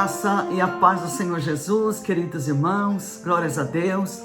graça e a paz do Senhor Jesus, queridos irmãos, glórias a Deus.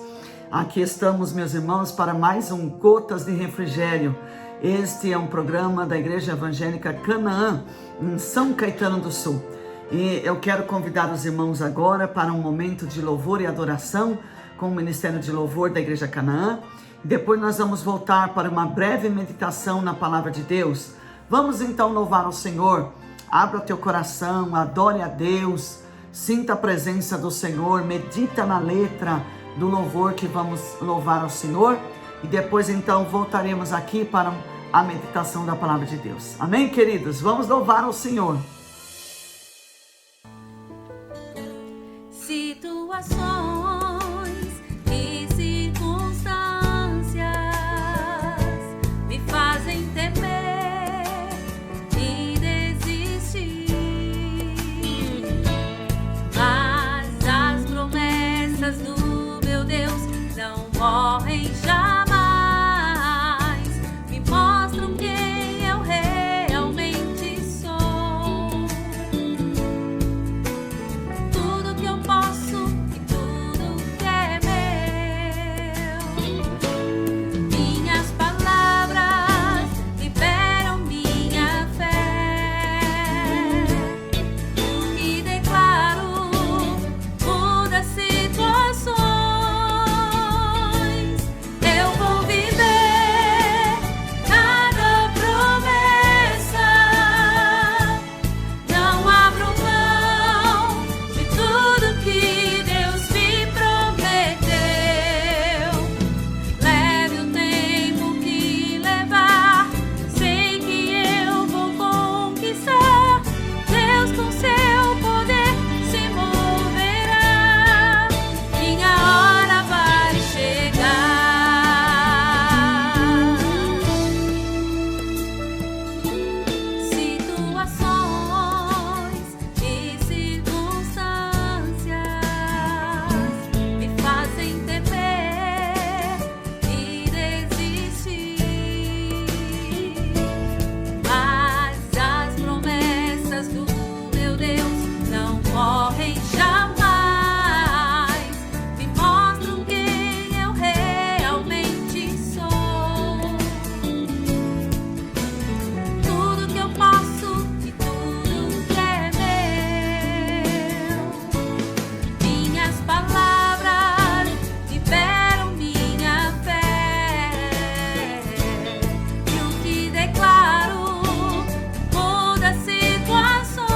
Aqui estamos, meus irmãos, para mais um Gotas de Refrigério. Este é um programa da Igreja Evangélica Canaã, em São Caetano do Sul. E eu quero convidar os irmãos agora para um momento de louvor e adoração com o Ministério de Louvor da Igreja Canaã. Depois nós vamos voltar para uma breve meditação na Palavra de Deus. Vamos então louvar ao Senhor. Abra o teu coração, adore a Deus, sinta a presença do Senhor, medita na letra do louvor que vamos louvar ao Senhor. E depois então voltaremos aqui para a meditação da Palavra de Deus. Amém, queridos? Vamos louvar ao Senhor. Situações e circunstâncias me fazem temer e desistir, mas as promessas do meu Deus não morrem jamais, me mostram quem eu realmente sou. Tudo que eu posso e tudo que é meu. Minhas palavras liberam minha fé. O que declaro muda situações. Eu vou viver cada promessa. Não abro mão de tudo que Deus me prometeu. Leve o tempo que levar, sei que eu vou conquistar. Deus com seu poder se moverá. Minha hora vai chegar. Situações e circunstâncias me fazem temer e desistir, mas as promessas do meu Deus não morrem jamais, me mostram quem eu realmente sou. Tudo que eu posso e tudo que é meu. Minhas palavras liberam minha fé. E o que declaro muda situações.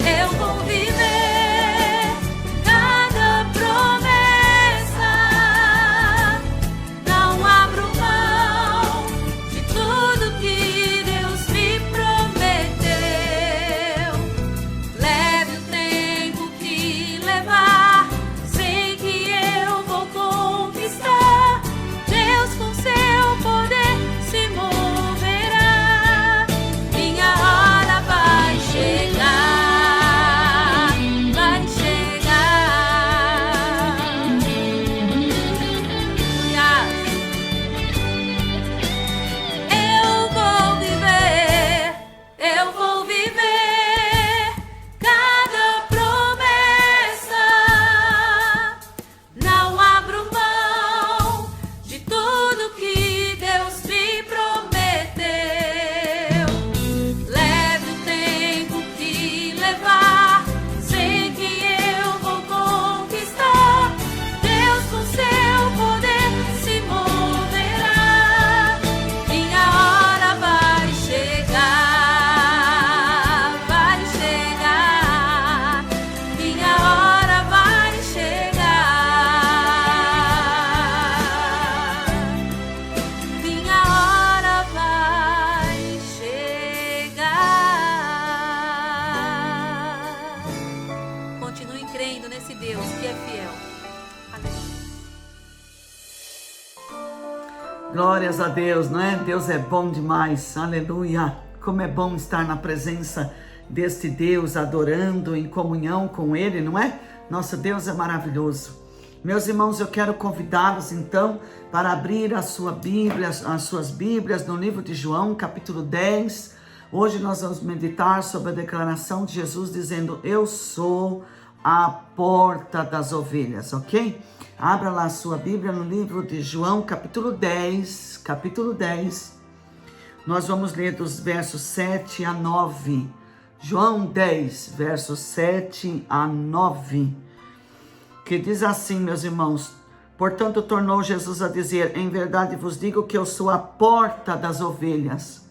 Eu vou viver cada promessa. Não abro mão de tudo que Deus me prometeu. Leve o tempo que levar, sei que eu vou conquistar. Deus com seu poder se moverá. Minha hora vai chegar, vai chegar. Eu vou viver cada promessa. Não abro mão de tudo que Deus me prometeu. Leve o tempo que levar, sei que eu vou conquistar. Deus com seu poder se moverá. Minha hora vai chegar, vai chegar. Minha hora vai chegar. Minha hora vai chegar. Continue crendo nesse Deus que é fiel. Amém. Glórias a Deus, não é? Deus é bom demais, aleluia. Como é bom estar na presença deste Deus, adorando em comunhão com Ele, não é? Nosso Deus é maravilhoso. Meus irmãos, eu quero convidá-los então para abrir a sua Bíblia, as suas Bíblias no livro de João, capítulo 10, Hoje nós vamos meditar sobre a declaração de Jesus dizendo: eu sou a porta das ovelhas, ok? Abra lá a sua Bíblia no livro de João, capítulo 10. Nós vamos ler dos versos 7 a 9. João 10, versos 7 a 9. Que diz assim, meus irmãos: portanto, tornou Jesus a dizer: em verdade vos digo que eu sou a porta das ovelhas.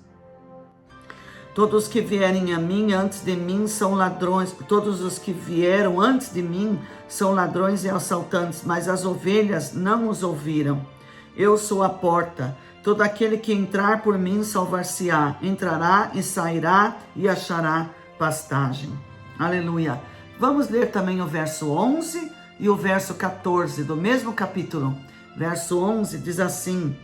Todos os que vierem a mim antes de mim são ladrões. Todos os que vieram antes de mim são ladrões e assaltantes, mas as ovelhas não os ouviram. Eu sou a porta. Todo aquele que entrar por mim salvar-se-á. Entrará e sairá e achará pastagem. Aleluia. Vamos ler também o verso 11 e o verso 14 do mesmo capítulo. Verso 11 diz assim: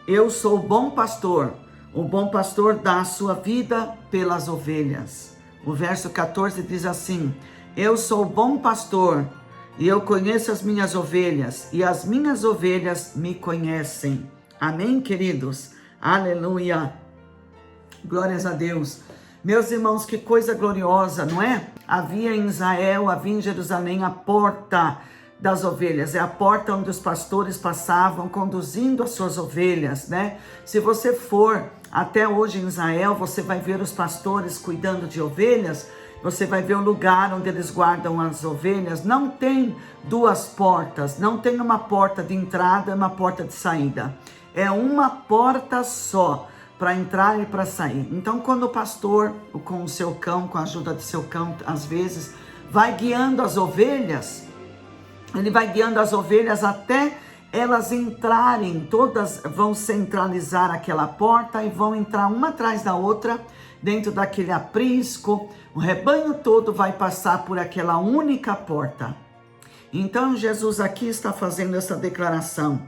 eu sou o bom pastor. O bom pastor dá a sua vida pelas ovelhas. O verso 14 diz assim: eu sou o bom pastor e eu conheço as minhas ovelhas e as minhas ovelhas me conhecem. Amém, queridos? Aleluia. Glórias a Deus. Meus irmãos, que coisa gloriosa, não é? Havia em Israel, havia em Jerusalém a porta das ovelhas. É a porta onde os pastores passavam conduzindo as suas ovelhas, né? Se você for até hoje em Israel, você vai ver os pastores cuidando de ovelhas. Você vai ver o lugar onde eles guardam as ovelhas. Não tem duas portas, não tem uma porta de entrada e uma porta de saída. É uma porta só para entrar e para sair. Então, quando o pastor, com o seu cão, com a ajuda de seu cão, às vezes, vai guiando as ovelhas, ele vai guiando as ovelhas até elas entrarem, todas vão centralizar aquela porta e vão entrar uma atrás da outra, dentro daquele aprisco. O rebanho todo vai passar por aquela única porta. Então, Jesus aqui está fazendo essa declaração.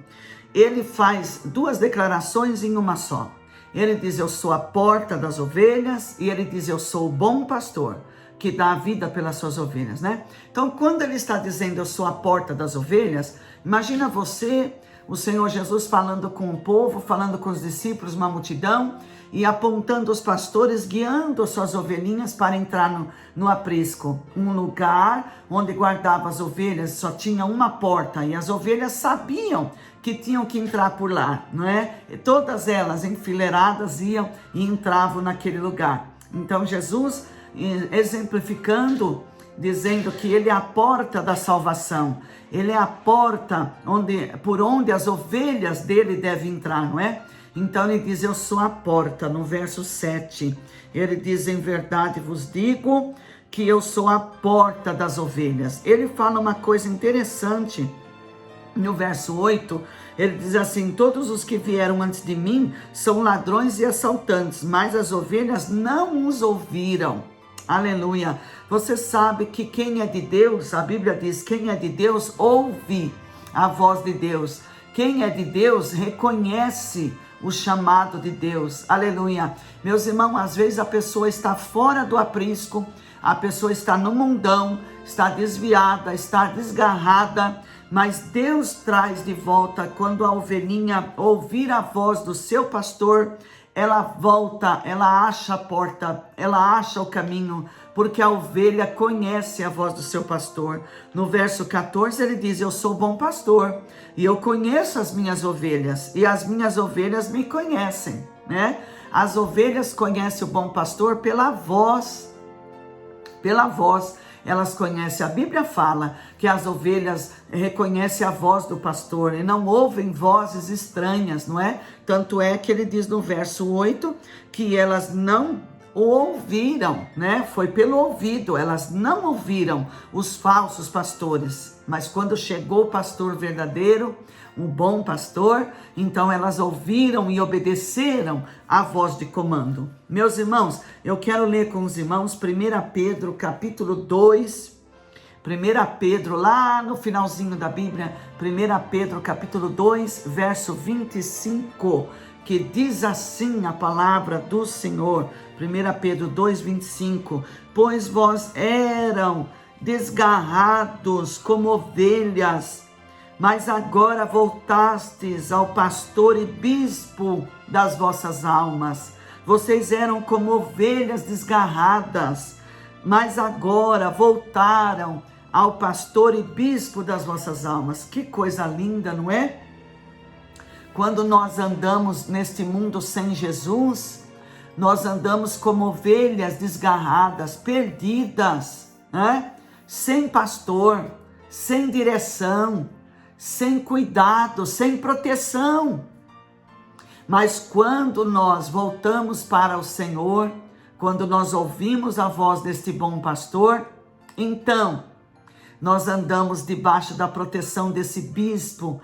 Ele faz duas declarações em uma só. Ele diz: eu sou a porta das ovelhas, e ele diz: eu sou o bom pastor, que dá a vida pelas suas ovelhas, né? Então, quando ele está dizendo eu sou a porta das ovelhas, imagina você, o Senhor Jesus falando com o povo, falando com os discípulos, uma multidão, e apontando os pastores, guiando as suas ovelhinhas para entrar no aprisco. Um lugar onde guardava as ovelhas, só tinha uma porta, e as ovelhas sabiam que tinham que entrar por lá, não é? E todas elas enfileiradas iam e entravam naquele lugar. Então Jesus, exemplificando, dizendo que ele é a porta da salvação, ele é a porta por onde as ovelhas dele devem entrar, não é? Então ele diz: eu sou a porta. No verso 7, ele diz: em verdade vos digo que eu sou a porta das ovelhas. Ele fala uma coisa interessante. No verso 8, ele diz assim: todos os que vieram antes de mim são ladrões e assaltantes, mas as ovelhas não os ouviram. Aleluia. Você sabe que quem é de Deus, a Bíblia diz, quem é de Deus ouve a voz de Deus. Quem é de Deus reconhece o chamado de Deus. Aleluia. Meus irmãos, às vezes a pessoa está fora do aprisco, a pessoa está no mundão, está desviada, está desgarrada, mas Deus traz de volta. Quando a ovelhinha ouvir a voz do seu pastor, ela volta, ela acha a porta, ela acha o caminho, porque a ovelha conhece a voz do seu pastor. No verso 14 ele diz: eu sou bom pastor e eu conheço as minhas ovelhas e as minhas ovelhas me conhecem, né? As ovelhas conhecem o bom pastor pela voz, elas conhecem. A Bíblia fala que as ovelhas reconhecem a voz do pastor e não ouvem vozes estranhas, não é? Tanto é que ele diz no verso 8 que elas não o ouviram, né? Foi pelo ouvido, elas não ouviram os falsos pastores. Mas quando chegou o pastor verdadeiro, o bom pastor, então elas ouviram e obedeceram a voz de comando. Meus irmãos, eu quero ler com os irmãos 1 Pedro capítulo 2, 1 Pedro, lá no finalzinho da Bíblia, 1 Pedro capítulo 2, verso 25, que diz assim a palavra do Senhor. 1 Pedro 2, 25, pois vós eram desgarrados como ovelhas, mas agora voltastes ao pastor e bispo das vossas almas. Vocês eram como ovelhas desgarradas, mas agora voltaram ao pastor e bispo das vossas almas. Que coisa linda, não é? Quando nós andamos neste mundo sem Jesus, nós andamos como ovelhas desgarradas, perdidas, né? Sem pastor, sem direção, sem cuidado, sem proteção. Mas quando nós voltamos para o Senhor, quando nós ouvimos a voz deste bom pastor, então nós andamos debaixo da proteção desse bispo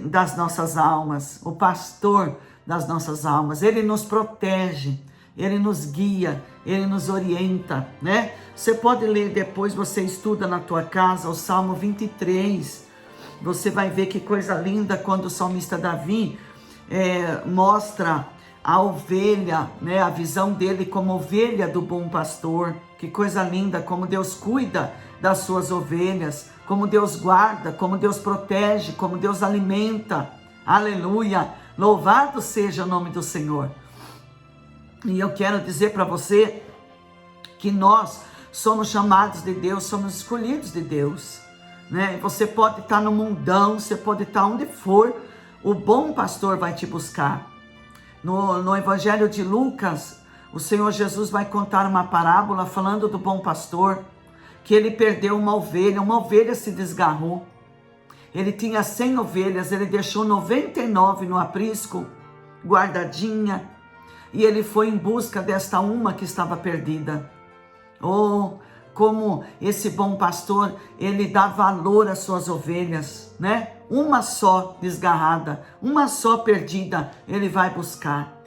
das nossas almas, o pastor das nossas almas. Ele nos protege, ele nos guia, ele nos orienta, né? Você pode ler depois, você estuda na tua casa o Salmo 23. Você vai ver que coisa linda quando o salmista Davi mostra a ovelha, né? A visão dele como ovelha do bom pastor. Que coisa linda, como Deus cuida das suas ovelhas, como Deus guarda, como Deus protege, como Deus alimenta. Aleluia! Louvado seja o nome do Senhor. E eu quero dizer para você que nós somos chamados de Deus, somos escolhidos de Deus, né? Você pode estar no mundão, você pode estar onde for, o bom pastor vai te buscar. No Evangelho de Lucas, o Senhor Jesus vai contar uma parábola falando do bom pastor, que ele perdeu uma ovelha se desgarrou. Ele tinha 100 ovelhas, ele deixou 99 no aprisco, guardadinha, e ele foi em busca desta uma que estava perdida. Oh, como esse bom pastor, ele dá valor às suas ovelhas, né? Uma só desgarrada, uma só perdida, ele vai buscar.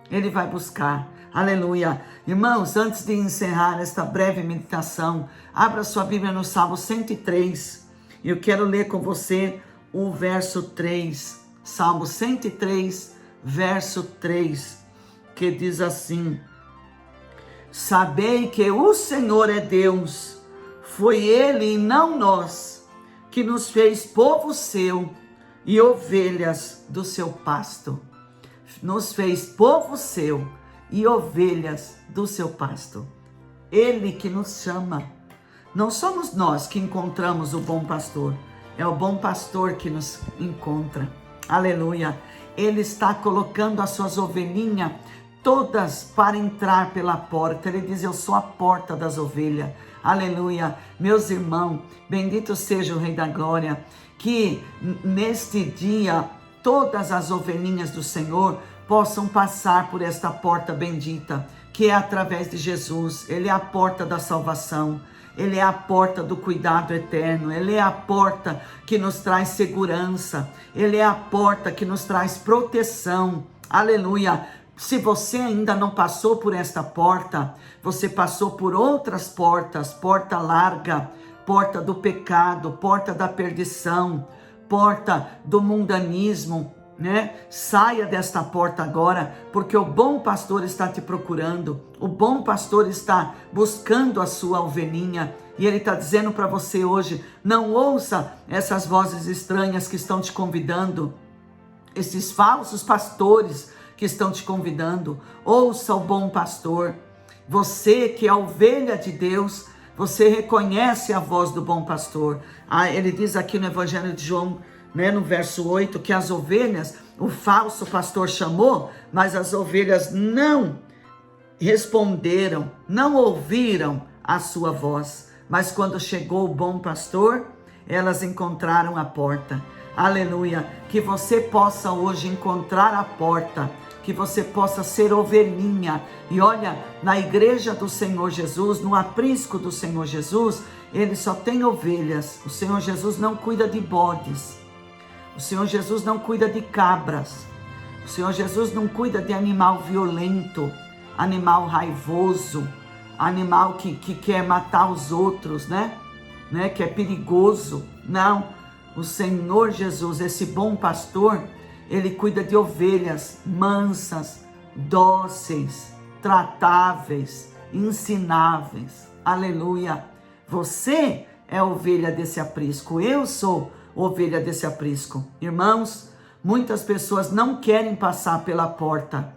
Ele vai buscar. Aleluia. Irmãos, antes de encerrar esta breve meditação, abra sua Bíblia no Salmo 103. Eu quero ler com você o verso 3. Salmo 103, verso 3, que diz assim: sabei que o Senhor é Deus, foi Ele e não nós, que nos fez povo seu e ovelhas do seu pasto. Nos fez povo seu e ovelhas do seu pasto. Ele que nos chama. Não somos nós que encontramos o bom pastor, é o bom pastor que nos encontra. Aleluia. Ele está colocando as suas ovelhinhas todas para entrar pela porta. Ele diz: eu sou a porta das ovelhas. Aleluia. Meus irmãos, bendito seja o Rei da Glória, que neste dia todas as ovelhinhas do Senhor possam passar por esta porta bendita, que é através de Jesus. Ele é a porta da salvação, Ele é a porta do cuidado eterno, Ele é a porta que nos traz segurança, Ele é a porta que nos traz proteção. Aleluia. Se você ainda não passou por esta porta, você passou por outras portas, porta larga, porta do pecado, porta da perdição, porta do mundanismo, né? Saia desta porta agora, porque o bom pastor está te procurando, o bom pastor está buscando a sua ovelhinha, e ele está dizendo para você hoje: não ouça essas vozes estranhas que estão te convidando, esses falsos pastores que estão te convidando. Ouça o bom pastor. Você que é ovelha de Deus, você reconhece a voz do bom pastor. Ele diz aqui no Evangelho de João, né, no verso 8, que as ovelhas, o falso pastor chamou, mas as ovelhas não responderam, não ouviram a sua voz. Mas quando chegou o bom pastor, elas encontraram a porta. Aleluia. Que você possa hoje encontrar a porta, que você possa ser ovelhinha. E olha, na igreja do Senhor Jesus, no aprisco do Senhor Jesus, ele só tem ovelhas. O Senhor Jesus não cuida de bodes. O Senhor Jesus não cuida de cabras. O Senhor Jesus não cuida de animal violento, animal raivoso, animal que quer matar os outros, né? Que é perigoso. Não. O Senhor Jesus, esse bom pastor, ele cuida de ovelhas mansas, dóceis, tratáveis, ensináveis. Aleluia. Você é ovelha desse aprisco. Eu sou ovelha desse aprisco. Irmãos, muitas pessoas não querem passar pela porta.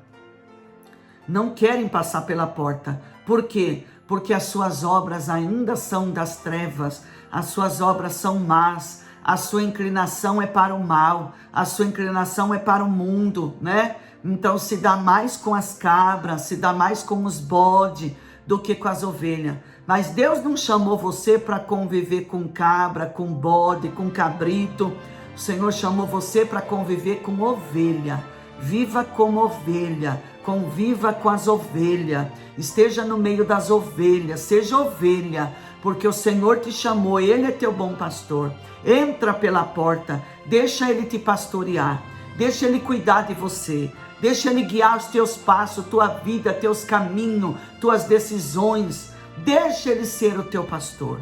não querem passar pela porta. Por quê? Porque as suas obras ainda são das trevas, as suas obras são más, a sua inclinação é para o mal, a sua inclinação é para o mundo, né? Então se dá mais com as cabras, se dá mais com os bodes do que com as ovelhas. Mas Deus não chamou você para conviver com cabra, com bode, com cabrito. O Senhor chamou você para conviver com ovelha. Viva como ovelha, conviva com as ovelhas, esteja no meio das ovelhas, seja ovelha, porque o Senhor te chamou, Ele é teu bom pastor. Entra pela porta, deixa Ele te pastorear, deixa Ele cuidar de você, deixa Ele guiar os teus passos, tua vida, teus caminhos, tuas decisões, deixa Ele ser o teu pastor.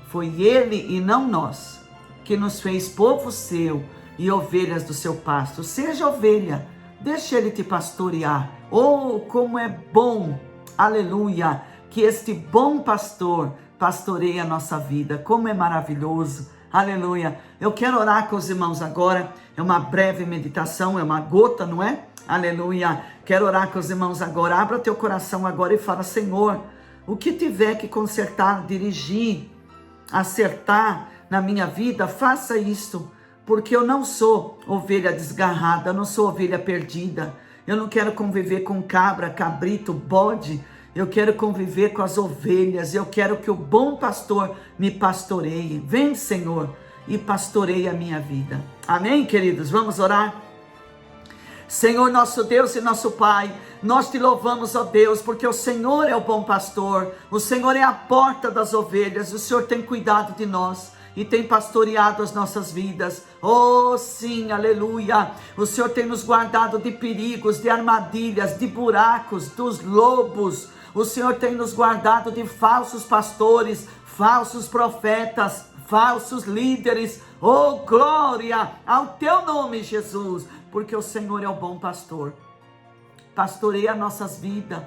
Foi Ele e não nós que nos fez povo seu e ovelhas do seu pasto. Seja ovelha, deixa Ele te pastorear. Oh, como é bom, aleluia, que este bom pastor pastoreia a nossa vida. Como é maravilhoso, aleluia. Eu quero orar com os irmãos agora. É uma breve meditação, é uma gota, não é? Aleluia. Quero orar com os irmãos agora. Abra teu coração agora e fala: Senhor, o que tiver que consertar, dirigir, acertar na minha vida, faça isso. Porque eu não sou ovelha desgarrada, eu não sou ovelha perdida. Eu não quero conviver com cabra, cabrito, bode. Eu quero conviver com as ovelhas. Eu quero que o bom pastor me pastoreie. Vem, Senhor, e pastoreie a minha vida. Amém, queridos? Vamos orar? Senhor, nosso Deus e nosso Pai, nós te louvamos, ó Deus, porque o Senhor é o bom pastor. O Senhor é a porta das ovelhas. O Senhor tem cuidado de nós e tem pastoreado as nossas vidas. Oh sim, aleluia. O Senhor tem nos guardado de perigos, de armadilhas, de buracos, dos lobos. O Senhor tem nos guardado de falsos pastores, falsos profetas, falsos líderes. Oh, glória ao teu nome, Jesus, porque o Senhor é o bom pastor. Pastoreia nossas vidas.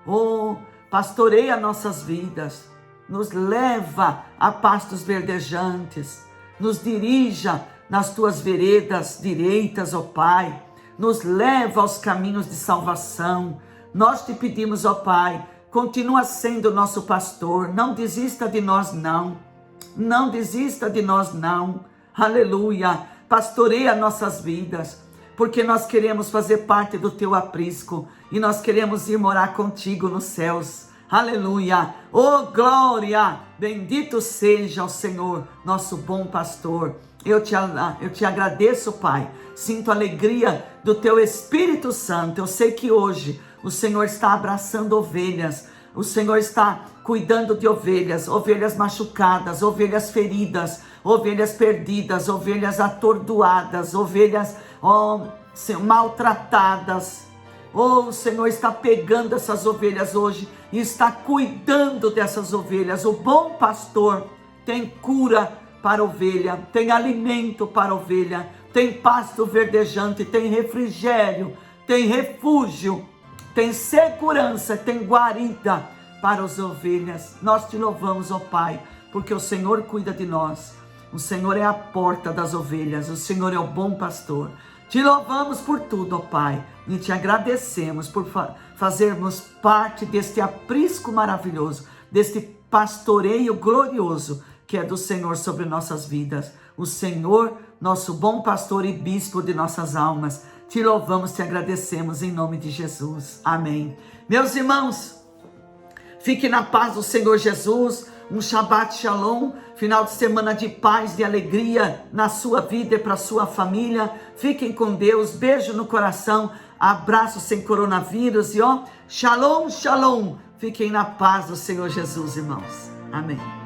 Oh, pastoreia nossas vidas. Nos leva a pastos verdejantes, nos dirija nas tuas veredas direitas, ó Pai, nos leva aos caminhos de salvação. Nós te pedimos, ó Pai, continua sendo nosso pastor, não desista de nós não, não desista de nós não, aleluia, pastoreia nossas vidas, porque nós queremos fazer parte do teu aprisco e nós queremos ir morar contigo nos céus. Aleluia, oh glória, bendito seja o Senhor, nosso bom pastor. Eu te agradeço, Pai, sinto a alegria do teu Espírito Santo. Eu sei que hoje o Senhor está abraçando ovelhas, o Senhor está cuidando de ovelhas, ovelhas machucadas, ovelhas feridas, ovelhas perdidas, ovelhas atordoadas, ovelhas maltratadas. Oh, o Senhor está pegando essas ovelhas hoje e está cuidando dessas ovelhas. O bom pastor tem cura para a ovelha, tem alimento para a ovelha, tem pasto verdejante, tem refrigério, tem refúgio, tem segurança, tem guarida para as ovelhas. Nós te louvamos, ó Pai, porque o Senhor cuida de nós. O Senhor é a porta das ovelhas, o Senhor é o bom pastor. Te louvamos por tudo, ó Pai, e te agradecemos por fazermos parte deste aprisco maravilhoso, deste pastoreio glorioso que é do Senhor sobre nossas vidas. O Senhor, nosso bom pastor e bispo de nossas almas, te louvamos, te agradecemos em nome de Jesus. Amém. Meus irmãos, fique na paz do Senhor Jesus. Um Shabbat Shalom, final de semana de paz, de alegria na sua vida e para a sua família. Fiquem com Deus, beijo no coração, abraço sem coronavírus e Shalom, Shalom. Fiquem na paz do Senhor Jesus, irmãos. Amém.